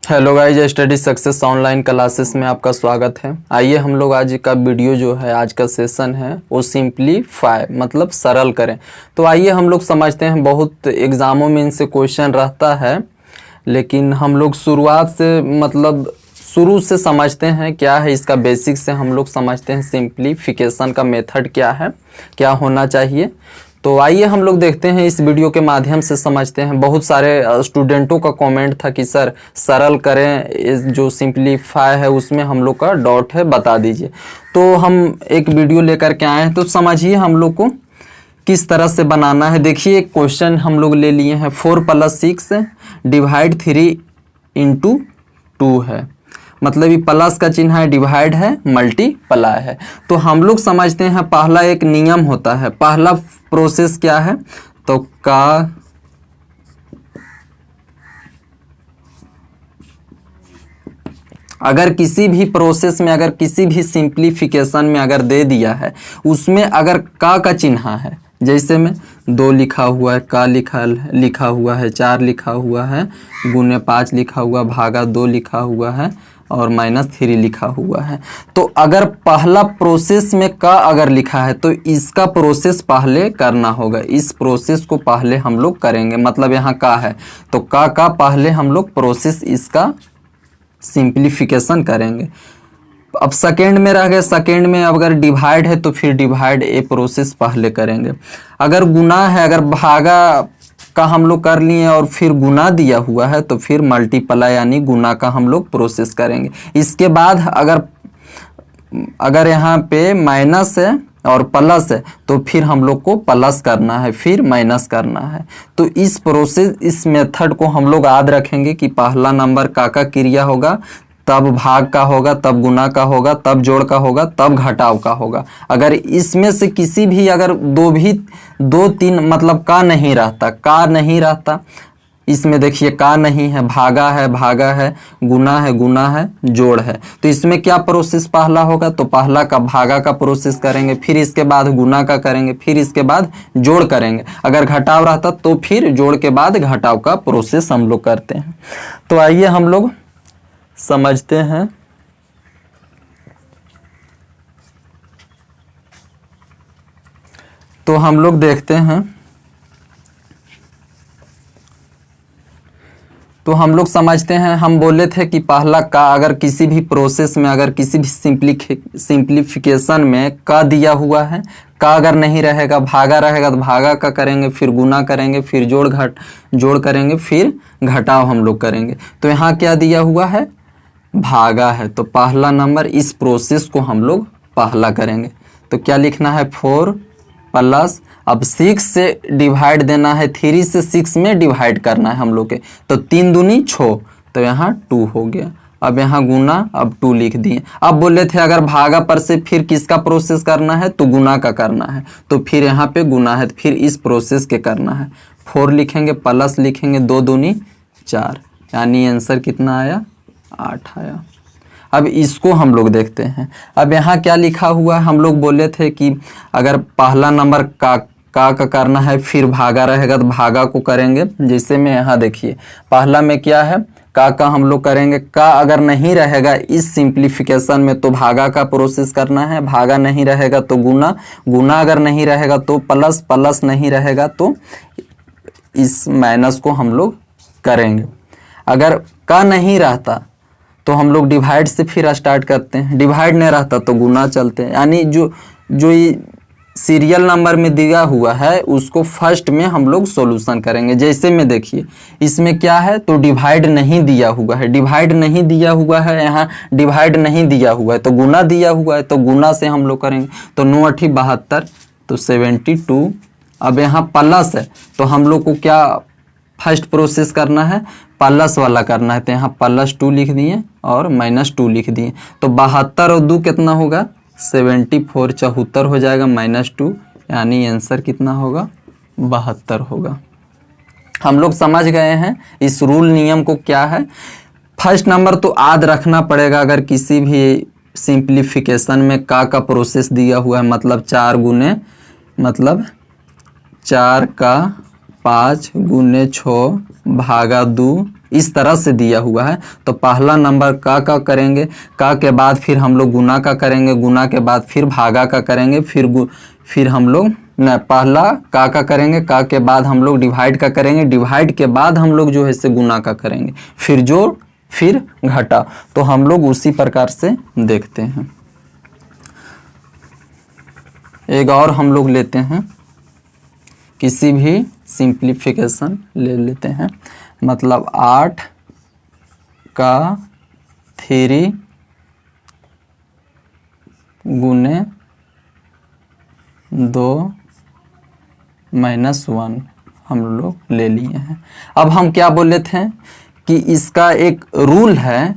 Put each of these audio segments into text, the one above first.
Hello guys, study success online classes में आपका स्वागत है। आइए हम लोग आज का वीडियो जो है, आज का सेशन है वो सिंप्लीफाई मतलब सरल करें। तो आइए हम लोग समझते हैं। बहुत एग्ज़ामों में इनसे क्वेश्चन रहता है, लेकिन हम लोग शुरुआत से मतलब शुरू से समझते हैं क्या है इसका बेसिक से हम लोग समझते हैं सिंप्लीफिकेशन का मेथड क्या है, क्या होना चाहिए। तो आइए हम लोग देखते हैं, इस वीडियो के माध्यम से समझते हैं। बहुत सारे स्टूडेंटों का कमेंट था कि सर सरल करें, जो सिंप्लीफाई है उसमें हम लोग का डॉट है बता दीजिए। तो हम एक वीडियो लेकर के आए हैं, तो समझिए हम लोग को किस तरह से बनाना है। देखिए एक क्वेश्चन हम लोग ले लिए हैं, 4 + 6 डिवाइड 3 × 2 है। मतलब ये प्लस का चिन्ह है, डिवाइड है, मल्टीप्लाई है। तो हम लोग समझते हैं पहला एक नियम होता है, पहला प्रोसेस क्या है, तो का अगर किसी भी प्रोसेस में, अगर किसी भी सिंप्लीफिकेशन में अगर दे दिया है, उसमें अगर का चिन्ह है, जैसे में 2 लिखा हुआ है, का लिखा हुआ है, 4 लिखा हुआ है, गुने 5 लिखा हुआ, भागा 2 लिखा हुआ है और -3 लिखा हुआ है। तो अगर पहला प्रोसेस में का अगर लिखा है तो इसका प्रोसेस पहले करना होगा, इस प्रोसेस को पहले हम लोग करेंगे। मतलब यहाँ का है तो का पहले हम लोग प्रोसेस इसका सिंप्लीफिकेशन करेंगे। अब सेकेंड में रह गए, सेकेंड में अगर डिवाइड है तो फिर डिवाइड ए प्रोसेस पहले करेंगे। अगर गुना है, अगर भागा का हम लोग कर लिए और फिर गुना दिया हुआ है तो फिर मल्टीप्लाई यानी गुना का हम लोग प्रोसेस करेंगे। इसके बाद अगर यहाँ पे माइनस है और प्लस है तो फिर हम लोग को प्लस करना है, फिर माइनस करना है। तो इस प्रोसेस, इस मेथड को हम लोग याद रखेंगे कि पहला नंबर का क्रिया होगा, तब भाग का होगा, तब गुना का होगा, तब जोड़ का होगा, तब घटाव का होगा। अगर इसमें से किसी भी अगर दो तीन मतलब का नहीं रहता, इसमें देखिए का नहीं है, भागा है, गुना है, जोड़ है। तो इसमें क्या प्रोसेस पहला होगा, तो पहला का भागा का प्रोसेस करेंगे, फिर इसके बाद गुना का करेंगे, फिर इसके बाद जोड़ करेंगे। अगर घटाव रहता तो फिर जोड़ के बाद घटाव का प्रोसेस हम लोग करते हैं। तो आइए हम लोग समझते हैं। तो हम लोग देखते हैं, तो हम लोग समझते हैं। हम बोले थे कि पहला का अगर किसी भी प्रोसेस में, अगर किसी भी सिंप्लीफिकेशन में का दिया हुआ है, का अगर नहीं रहेगा, भागा रहेगा तो भागा का करेंगे, फिर गुना करेंगे, फिर जोड़ करेंगे, फिर घटाव हम लोग करेंगे। तो यहाँ क्या दिया हुआ है, भागा है, तो पहला नंबर इस प्रोसेस को हम लोग पहला करेंगे। तो क्या लिखना है, 4 + अब 6 से डिवाइड देना है, 3 से 6 में डिवाइड करना है हम लोग के, तो 3 दूनी 6, तो यहाँ 2 हो गया। अब यहाँ गुना, अब 2 लिख दिए। अब बोले थे अगर भागा पर से फिर किसका प्रोसेस करना है, तो गुना का करना है, तो फिर यहाँ पे गुना है, तो फिर इस प्रोसेस के करना है। 4 लिखेंगे, प्लस लिखेंगे, 2 दूनी 4, यानी आंसर कितना आया, 8 आया। अब इसको हम लोग देखते हैं। अब यहाँ क्या लिखा हुआ है, हम लोग बोले थे कि अगर पहला नंबर का करना है, फिर भागा रहेगा तो भागा को करेंगे। जैसे में यहाँ देखिए पहला में क्या है, का हम लोग करेंगे। का अगर नहीं रहेगा इस सिंप्लीफिकेशन में तो भागा का प्रोसेस करना है, भागा नहीं रहेगा तो गुना अगर नहीं रहेगा तो प्लस नहीं रहेगा तो इस माइनस को हम लोग करेंगे। अगर का नहीं रहता तो हम लोग डिवाइड से फिर स्टार्ट करते हैं, डिवाइड नहीं रहता तो गुना चलते हैं। यानी जो ये सीरियल नंबर में दिया हुआ है उसको फर्स्ट में हम लोग सॉल्यूशन करेंगे। जैसे में देखिए इसमें क्या है, तो डिवाइड नहीं दिया हुआ है, यहाँ डिवाइड नहीं दिया हुआ है, तो गुना दिया हुआ है, तो गुना से हम लोग करेंगे। तो 9 × 8 = 72, तो 72। अब यहाँ प्लस है तो हम लोग को क्या फर्स्ट प्रोसेस करना है, प्लस वाला करना है, तो यहाँ +2 लिख दिए और -2 लिख दिए। तो 72 और 2 कितना होगा, 74, 74 हो जाएगा, -2, यानी आंसर कितना होगा, 72 होगा। हम लोग समझ गए हैं इस रूल नियम को क्या है। फर्स्ट नंबर तो याद रखना पड़ेगा। अगर किसी भी सिंप्लीफिकेशन में का प्रोसेस दिया हुआ है, मतलब 4 गुने, मतलब 4 का 5 × 6 भागा 2 इस तरह से दिया हुआ है। तो पहला नंबर का करेंगे, का के बाद फिर हम लोग गुना का करेंगे, गुना के बाद फिर भागा का करेंगे, फिर हम लोग न पहला का करेंगे, का के बाद हम लोग डिवाइड का करेंगे, डिवाइड के बाद हम लोग जो है से गुना का करेंगे, फिर जोड़ फिर घटा। तो हम लोग उसी प्रकार से देखते हैं। एक और हम लोग लेते हैं, किसी भी सिंप्लीफिकेशन ले लेते हैं, मतलब 8 का 3 गुने 2 -1 हम लोग ले लिए हैं। अब हम क्या बोले थे कि इसका एक रूल है,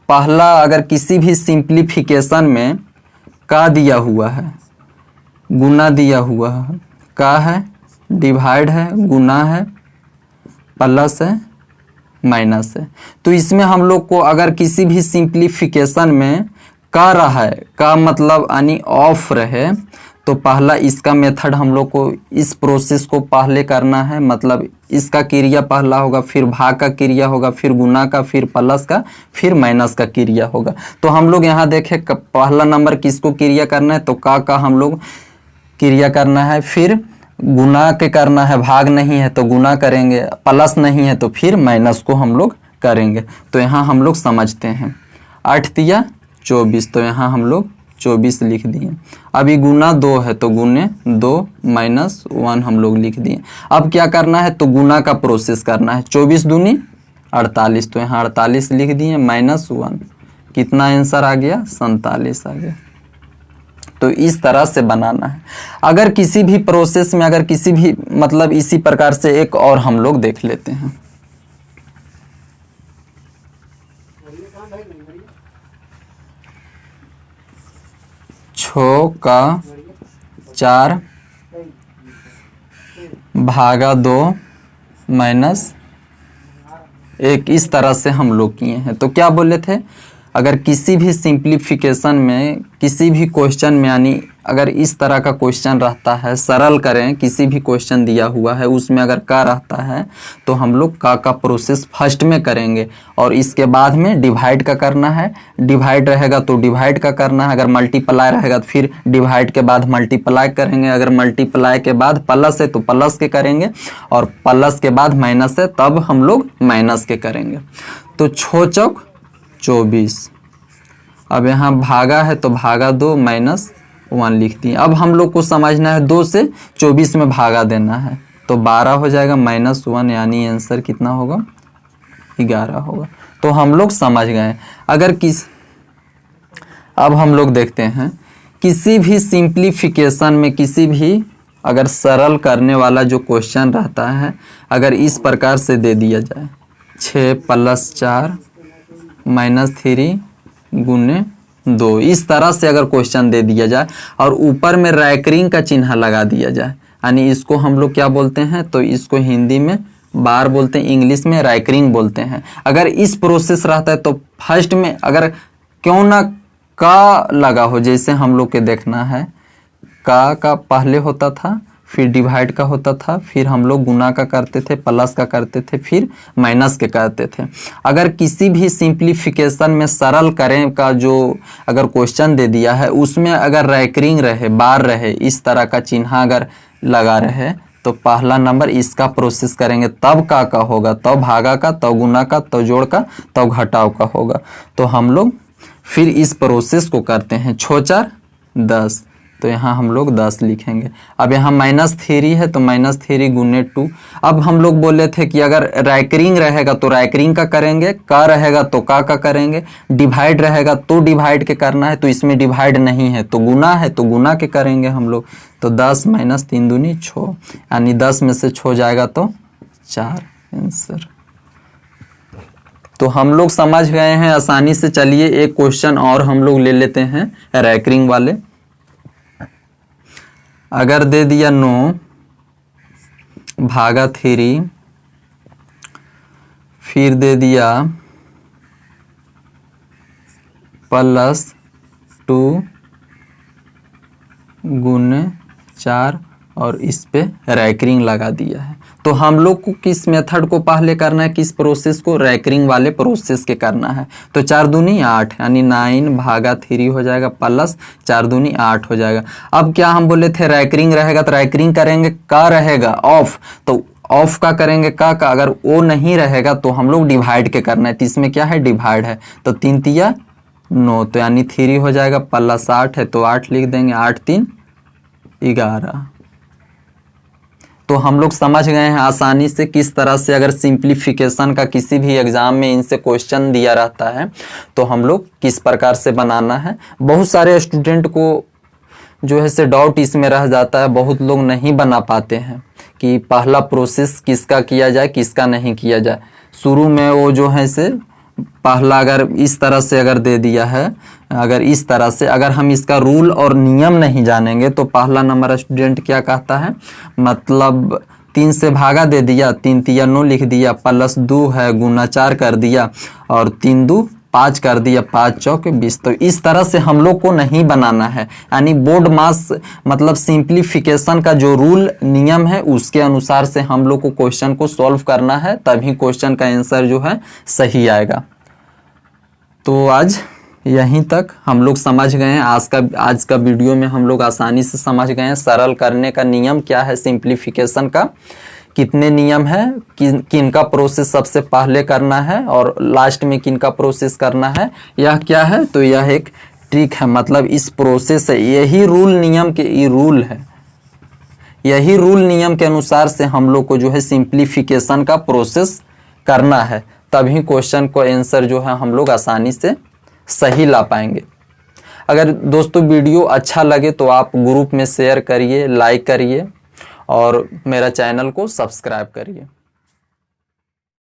पहला अगर किसी भी सिंप्लीफिकेशन में का दिया हुआ है, गुना दिया हुआ है, का है, डिवाइड है, गुना है, प्लस है, माइनस है, तो इसमें हम लोग को अगर किसी भी सिंप्लीफिकेशन में का रहा है, का मतलब यानी ऑफ रहे, तो पहला इसका मेथड हम लोग को इस प्रोसेस को पहले करना है, मतलब इसका क्रिया पहला होगा, फिर भाग का क्रिया होगा, फिर गुना का, फिर प्लस का, फिर माइनस का क्रिया होगा। तो हम लोग यहाँ देखें पहला नंबर किसको क्रिया करना है, तो का हम लोग क्रिया करना है, फिर गुना के करना है, भाग नहीं है तो गुना करेंगे, प्लस नहीं है तो फिर माइनस को हम लोग करेंगे। तो यहाँ हम लोग समझते हैं, 8 तिया 24, तो यहाँ हम लोग 24 लिख दिए। अभी गुना 2 है तो गुने 2 -1 हम लोग लिख दिए। अब क्या करना है, तो गुना का प्रोसेस करना है, 24 दूनी 48, तो यहाँ 48 लिख दिए, -1, कितना आंसर आ गया, 47 आ गया। तो इस तरह से बनाना है। अगर किसी भी प्रोसेस में अगर किसी भी मतलब इसी प्रकार से एक और हम लोग देख लेते हैं, छः का 4 भागा 2 -1, इस तरह से हम लोग किए हैं। तो क्या बोले थे, अगर किसी भी सिंप्लीफिकेशन में किसी भी क्वेश्चन में यानी अगर इस तरह का क्वेश्चन रहता है, सरल करें, किसी भी क्वेश्चन दिया हुआ है उसमें अगर का रहता है तो हम लोग का प्रोसेस फर्स्ट में करेंगे और इसके बाद में डिवाइड का करना है, डिवाइड रहेगा तो डिवाइड का करना है, अगर मल्टीप्लाई रहेगा तो फिर डिवाइड के बाद मल्टीप्लाई करेंगे, अगर मल्टीप्लाई के बाद प्लस है तो प्लस के करेंगे और प्लस के बाद माइनस है तब हम लोग माइनस के करेंगे। तो 6 चौक 24, अब यहाँ भागा है तो भागा 2 -1 लिख दिए। अब हम लोग को समझना है 2 से 24 में भागा देना है तो 12 हो जाएगा, -1 यानी आंसर कितना होगा, 11 होगा। तो हम लोग समझ गए। अगर अब हम लोग देखते हैं किसी भी सिंप्लीफिकेशन में किसी भी अगर सरल करने वाला जो क्वेश्चन रहता है, अगर इस प्रकार से दे दिया जाए 6 + 4 -3 गुने 2, इस तरह से अगर क्वेश्चन दे दिया जाए और ऊपर में रैकरिंग का चिन्ह लगा दिया जाए, यानी इसको हम लोग क्या बोलते हैं, तो इसको हिंदी में बार बोलते हैं, इंग्लिश में रैकरिंग बोलते हैं। अगर इस प्रोसेस रहता है तो फर्स्ट में अगर क्यों ना का लगा हो, जैसे हम लोग के देखना है का पहले होता था, फिर डिवाइड का होता था, फिर हम लोग गुना का करते थे, प्लस का करते थे, फिर माइनस के करते थे। अगर किसी भी सिंप्लीफिकेशन में सरल करें का जो अगर क्वेश्चन दे दिया है उसमें अगर रैकरिंग रहे, बार रहे, इस तरह का चिन्ह अगर लगा रहे तो पहला नंबर इसका प्रोसेस करेंगे, तब का होगा, तब भागा का, तब गुना का, तब जोड़ का, तब घटाव का होगा। तो हम लोग फिर इस प्रोसेस को करते हैं। 6 4 10, तो यहाँ हम लोग 10 लिखेंगे। अब यहाँ -3 है तो -3 गुने 2। अब हम लोग बोले थे कि अगर रैकरिंग रहेगा तो रैकरिंग का करेंगे, का रहेगा तो का करेंगे, डिवाइड रहेगा तो डिवाइड के करना है, तो इसमें डिवाइड नहीं है तो गुना है तो गुना के करेंगे हम लोग। तो 10 - 3 दूनी 6, यानी 10 में से 6 जाएगा तो 4 आंसर। तो हम लोग समझ गए हैं आसानी से। चलिए एक क्वेश्चन और हम लोग ले लेते हैं रैकरिंग वाले। अगर दे दिया 9 भागा 3, फिर दे दिया +2 गुने 4 और इस पे रैकरिंग लगा दिया है, तो हम लोग को किस मेथड को पहले करना है, किस प्रोसेस को, रैकरिंग वाले प्रोसेस के करना है। तो 4 दूनी 8 यानी 9 भागा 3 हो जाएगा प्लस 4 दूनी 8 हो जाएगा। अब क्या हम बोले थे रैकरिंग रहेगा, तो रैकरिंग करेंगे का रहेगा ऑफ, तो ऑफ का करेंगे का अगर वो नहीं रहेगा तो हम लोग डिवाइड के करना है। तो इसमें क्या है डिवाइड है, तो 3 तिया 9 तो यानी 3 हो जाएगा प्लस 8 है तो 8 लिख देंगे, 8 3 11। तो हम लोग समझ गए हैं आसानी से किस तरह से अगर सिंप्लीफिकेशन का किसी भी एग्जाम में इनसे क्वेश्चन दिया रहता है तो हम लोग किस प्रकार से बनाना है। बहुत सारे स्टूडेंट को जो है से डाउट इसमें रह जाता है, बहुत लोग नहीं बना पाते हैं कि पहला प्रोसेस किसका किया जाए किसका नहीं किया जाए। शुरू में वो जो है से पहला अगर इस तरह से अगर दे दिया है, अगर इस तरह से अगर हम इसका रूल और नियम नहीं जानेंगे तो पहला नंबर स्टूडेंट क्या कहता है, मतलब 3 से भागा दे दिया, 3 तिया 9 लिख दिया, प्लस 2 है गुना 4 कर दिया और 3 2 5 कर दिया, 5 चौक 20। तो इस तरह से हम लोग को नहीं बनाना है, यानी बोर्ड मास मतलब सिंप्लीफिकेशन का जो रूल नियम है उसके अनुसार से हम लोग को क्वेश्चन को सॉल्व करना है, तभी क्वेश्चन का आंसर जो है सही आएगा। तो आज यहीं तक हम लोग समझ गए हैं। आज का वीडियो में हम लोग आसानी से समझ गए हैं सरल करने का नियम क्या है, सिंप्लीफिकेशन का कितने नियम है, किनका प्रोसेस सबसे पहले करना है और लास्ट में किनका प्रोसेस करना है, यह क्या है। तो यह एक ट्रिक है, मतलब इस प्रोसेस है, यही रूल नियम के ये रूल है, यही रूल नियम के अनुसार से हम लोग को जो है सिंप्लीफिकेशन का प्रोसेस करना है, तभी क्वेश्चन को आंसर जो है हम लोग आसानी से सही ला पाएंगे। अगर दोस्तों वीडियो अच्छा लगे तो आप ग्रुप में शेयर करिए, लाइक करिए और मेरा चैनल को सब्सक्राइब करिए।